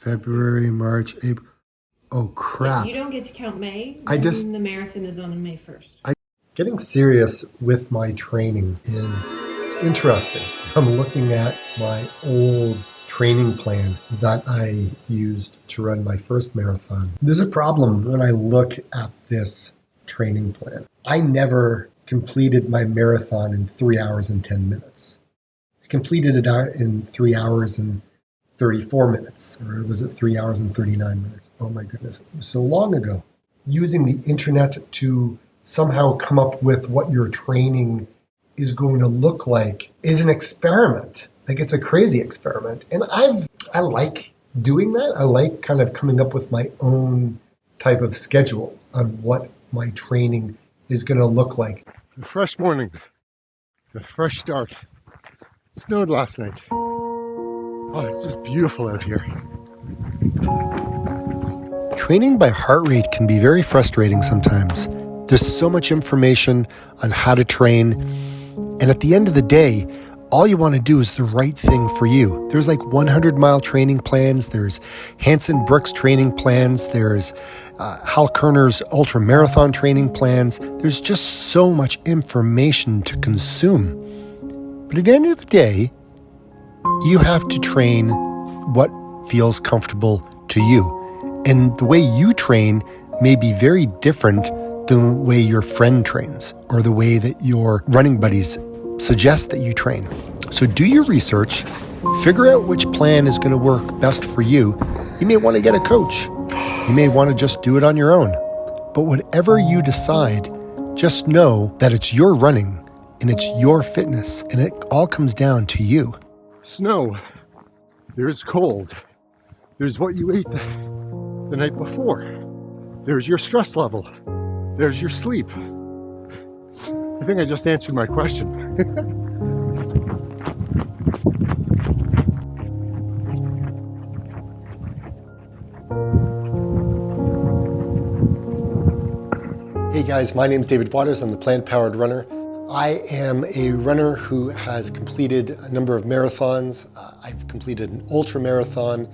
February, March, April. Oh crap. You don't get to count May. The marathon is on May 1st. Getting serious with my training is interesting. I'm looking at my old training plan that I used to run my first marathon. There's a problem when I look at this training plan. I never completed my marathon in 3 hours and 10 minutes. I completed it in 3 hours and 34 minutes, or was it 3 hours and 39 minutes? Oh my goodness, it was so long ago. Using the internet to somehow come up with what your training is going to look like is an experiment. Like, it's a crazy experiment. And I like doing that. I like kind of coming up with my own type of schedule of what my training is going to look like. A fresh morning, a fresh start. It snowed last night. Oh, it's just beautiful out here. Training by heart rate can be very frustrating sometimes. There's so much information on how to train, and at the end of the day, all you want to do is the right thing for you. There's like 100-mile training plans, there's Hanson Brooks training plans, there's Hal Kerner's ultra marathon training plans. There's just so much information to consume. But at the end of the day, you have to train what feels comfortable to you. And the way you train may be very different than the way your friend trains or the way that your running buddies suggest that you train. So do your research, figure out which plan is going to work best for you. You may want to get a coach. You may want to just do it on your own. But whatever you decide, just know that it's your running and it's your fitness, and it all comes down to you. Snow, there's cold, there's what you ate the night before, there's your stress level, there's your sleep. I think I just answered my question. Hey guys, my name is David Waters. I'm the Plant-Powered Runner. I am a runner who has completed a number of marathons. I've completed an ultra marathon,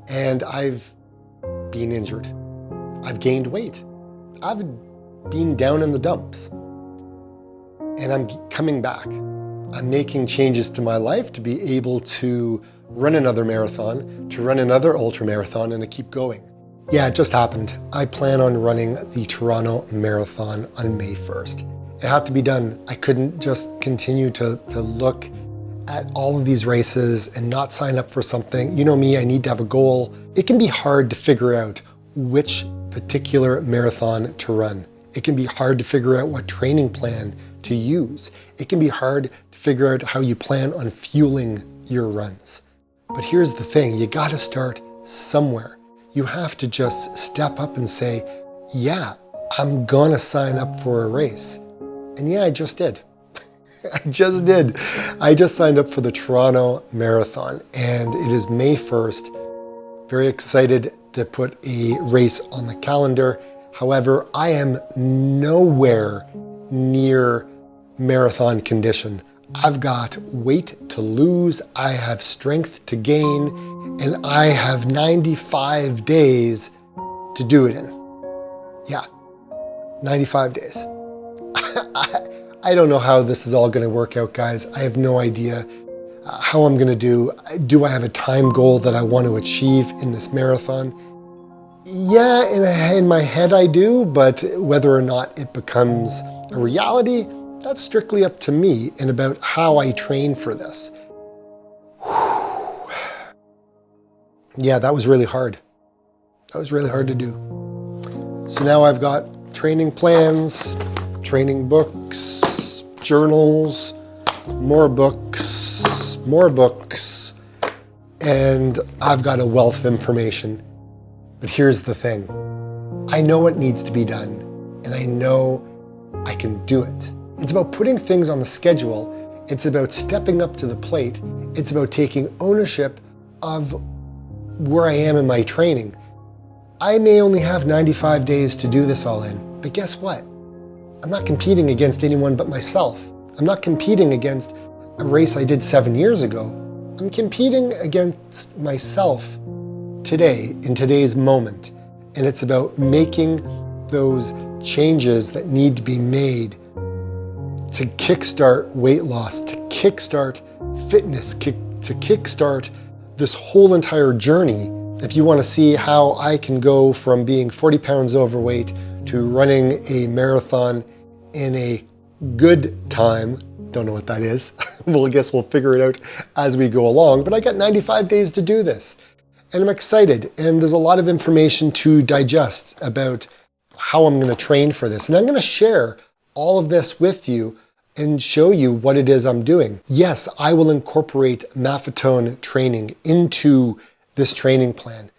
and I've been injured. I've gained weight. I've been down in the dumps. And I'm coming back. I'm making changes to my life to be able to run another marathon, to run another ultra marathon, and to keep going. Yeah, it just happened. I plan on running the Toronto Marathon on May 1st. It had to be done. I couldn't just continue to look at all of these races and not sign up for something. You know me, I need to have a goal. It can be hard to figure out which particular marathon to run. It can be hard to figure out what training plan to use. It can be hard to figure out how you plan on fueling your runs. But here's the thing, you gotta start somewhere. You have to just step up and say, yeah, I'm gonna sign up for a race. And yeah, I just did. I just did. I just signed up for the Toronto Marathon, and it is May 1st. Very excited to put a race on the calendar. However, I am nowhere near marathon condition. I've got weight to lose, I have strength to gain, and I have 95 days to do it in. Yeah, 95 days. I don't know how this is all going to work out, guys. I have no idea how I'm going to do. Do I have a time goal that I want to achieve in this marathon? Yeah, in my head I do, but whether or not it becomes a reality, that's strictly up to me and about how I train for this. Whew. Yeah, that was really hard. That was really hard to do. So now I've got training plans, training books, journals, more books, and I've got a wealth of information. But here's the thing. I know what needs to be done, and I know I can do it. It's about putting things on the schedule. It's about stepping up to the plate. It's about taking ownership of where I am in my training. I may only have 95 days to do this all in, but guess what? I'm not competing against anyone but myself. I'm not competing against a race I did 7 years ago. I'm competing against myself today, in today's moment. And it's about making those changes that need to be made to kickstart weight loss, to kickstart fitness, to kickstart this whole entire journey. If you want to see how I can go from being 40 pounds overweight to running a marathon in a good time, don't know what that is. Well, I guess we'll figure it out as we go along, but I got 95 days to do this. And I'm excited, and there's a lot of information to digest about how I'm going to train for this. And I'm going to share all of this with you and show you what it is I'm doing. Yes, I will incorporate Maffetone training into this training plan.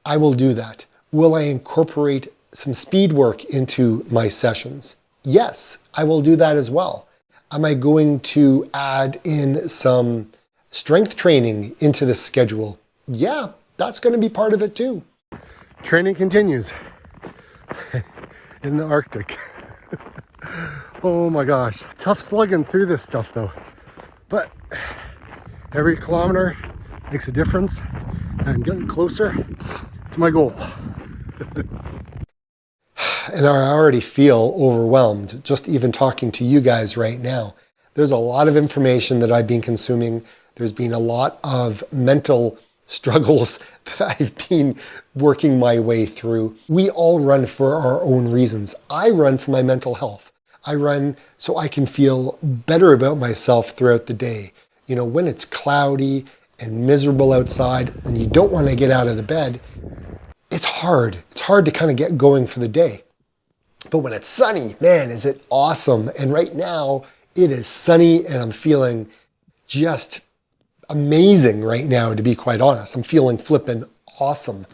I will do that. Will I incorporate some speed work into my sessions? Yes, I will do that as well. Am I going to add in some strength training into the schedule? Yeah, that's going to be part of it too. Training continues in the Arctic. Oh my gosh. Tough slugging through this stuff though. But every kilometer makes a difference. I'm getting closer to my goal. And I already feel overwhelmed just even talking to you guys right now. There's a lot of information that I've been consuming. There's been a lot of mental struggles that I've been working my way through. We all run for our own reasons. I run for my mental health. I run so I can feel better about myself throughout the day. You know, when it's cloudy and miserable outside and you don't want to get out of the bed, it's hard. It's hard to kind of get going for the day. But when it's sunny, man, is it awesome. And right now it is sunny and I'm feeling just amazing right now, to be quite honest. I'm feeling flippin' awesome.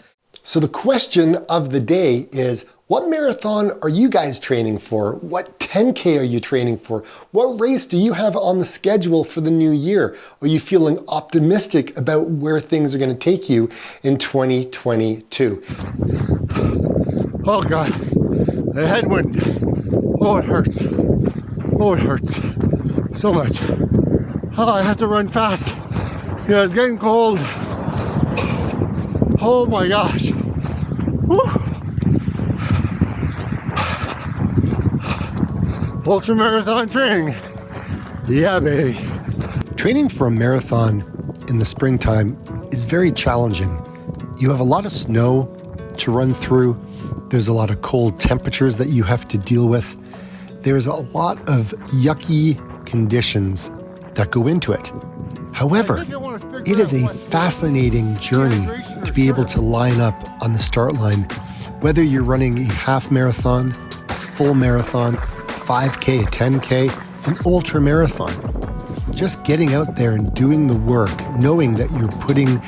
So the question of the day is, what marathon are you guys training for? What 10K are you training for? What race do you have on the schedule for the new year? Are you feeling optimistic about where things are going to take you in 2022? Oh God, the headwind. Oh, it hurts. Oh, it hurts so much. Oh, I have to run fast. Yeah, it's getting cold. Oh my gosh. Woo. Ultra marathon training. Yeah, baby. Training for a marathon in the springtime is very challenging. You have a lot of snow to run through. There's a lot of cold temperatures that you have to deal with. There's a lot of yucky conditions that go into it. However, it is a fascinating journey to be able to line up on the start line, whether you're running a half marathon, a full marathon, 5K, a 10K, an ultra marathon. Just getting out there and doing the work, knowing that you're putting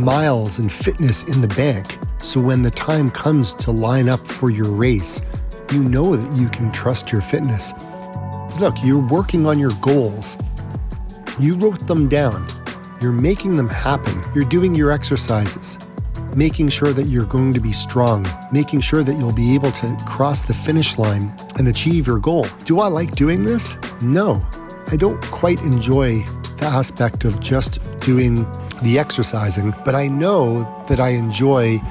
miles and fitness in the bank. So when the time comes to line up for your race, you know that you can trust your fitness. Look, you're working on your goals. You wrote them down. You're making them happen. You're doing your exercises, making sure that you're going to be strong, making sure that you'll be able to cross the finish line and achieve your goal. Do I like doing this? No, I don't quite enjoy the aspect of just doing the exercising, but I know that I enjoy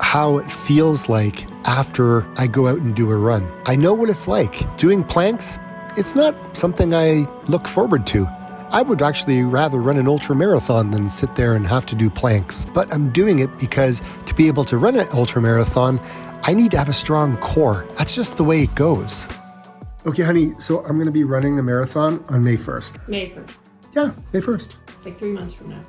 how it feels like after I go out and do a run. I know what it's like. Doing planks, it's not something I look forward to. I would actually rather run an ultra marathon than sit there and have to do planks. But I'm doing it because to be able to run an ultra marathon, I need to have a strong core. That's just the way it goes. Okay, honey, so I'm going to be running a marathon on May 1st. May 1st. Yeah, May 1st. Like 3 months from now.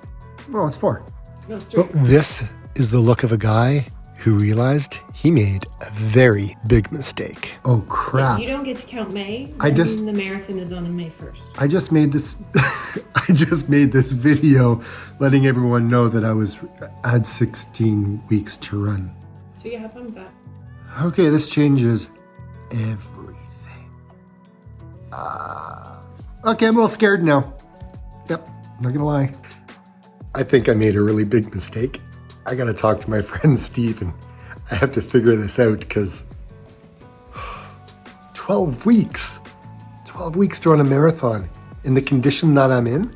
Well, it's 4. No, it's 3. This is the look of a guy who realized he made a very big mistake. Oh, crap. You don't get to count May. The marathon is on May 1st. I just made this I just made this video letting everyone know that I had 16 weeks to run. So you have fun with that. Okay, this changes everything. Okay, I'm a little scared now. Yep, not gonna lie. I think I made a really big mistake. I gotta talk to my friend Steve and I have to figure this out because 12 weeks to run a marathon in the condition that I'm in.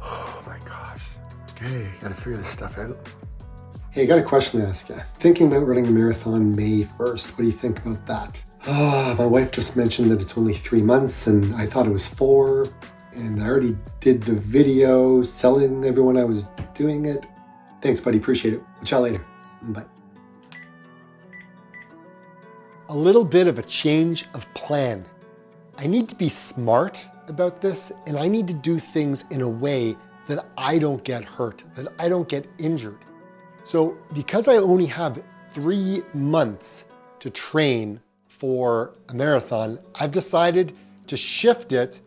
Oh my gosh. Okay, Gotta figure this stuff out. Hey, I got a question to ask you. Thinking about running a marathon May 1st, what do you think about that? My wife just mentioned that it's only 3 months and I thought it was 4. And I already did the video telling everyone I was doing it. Thanks, buddy. Appreciate it. We'll chat later. Bye. A little bit of a change of plan. I need to be smart about this, and I need to do things in a way that I don't get hurt, that I don't get injured. So because I only have 3 months to train for a marathon, I've decided to shift it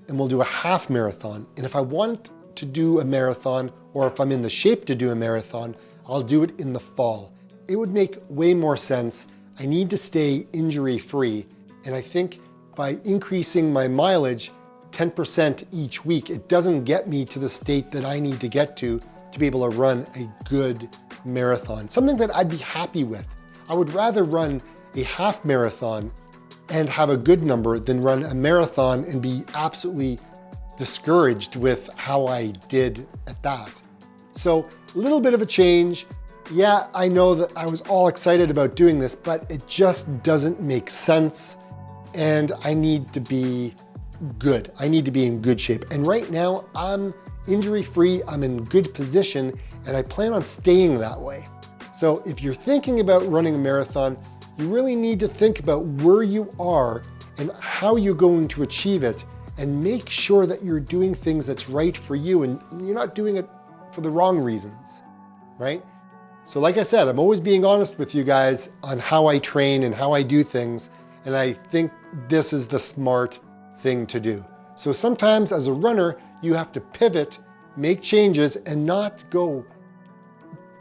and we'll do a half marathon. And if I want to do a marathon, or if I'm in the shape to do a marathon, I'll do it in the fall. It would make way more sense. I need to stay injury free. And I think by increasing my mileage 10% each week, it doesn't get me to the state that I need to get to be able to run a good marathon, something that I'd be happy with. I would rather run a half marathon and have a good number than run a marathon and be absolutely discouraged with how I did at that. So a little bit of a change. Yeah, I know that I was all excited about doing this, but it just doesn't make sense. And I need to be good. I need to be in good shape. And right now I'm injury free, I'm in good position, and I plan on staying that way. So if you're thinking about running a marathon, you really need to think about where you are and how you're going to achieve it, and make sure that you're doing things that's right for you and you're not doing it for the wrong reasons, right? So like I said, I'm always being honest with you guys on how I train and how I do things, and I think this is the smart thing to do. So sometimes as a runner, you have to pivot, make changes, and not go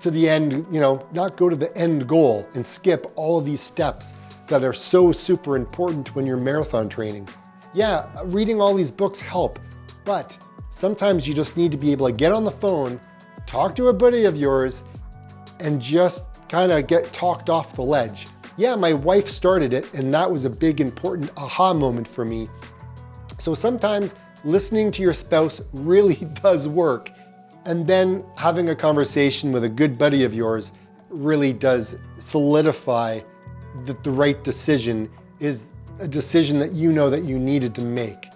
to the end, not go to the end goal and skip all of these steps that are so super important when you're marathon training. Yeah, reading all these books help, but sometimes you just need to be able to get on the phone, talk to a buddy of yours, and just kind of get talked off the ledge. Yeah, my wife started it, and that was a big important aha moment for me. So sometimes listening to your spouse really does work. And then having a conversation with a good buddy of yours really does solidify that the right decision is a decision that you know that you needed to make.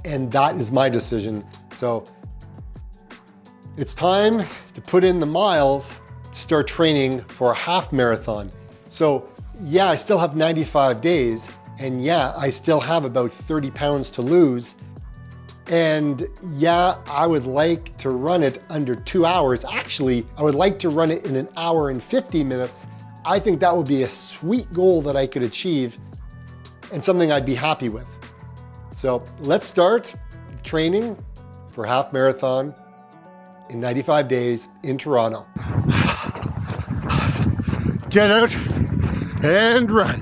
And that is my decision. So it's time to put in the miles to start training for a half marathon. So yeah, I still have 95 days, and yeah, I still have about 30 pounds to lose. And yeah, I would like to run it under 2 hours. Actually, I would like to run it in 1 hour and 50 minutes. I think that would be a sweet goal that I could achieve and something I'd be happy with. So let's start training for half marathon in 95 days in Toronto. Get out and run.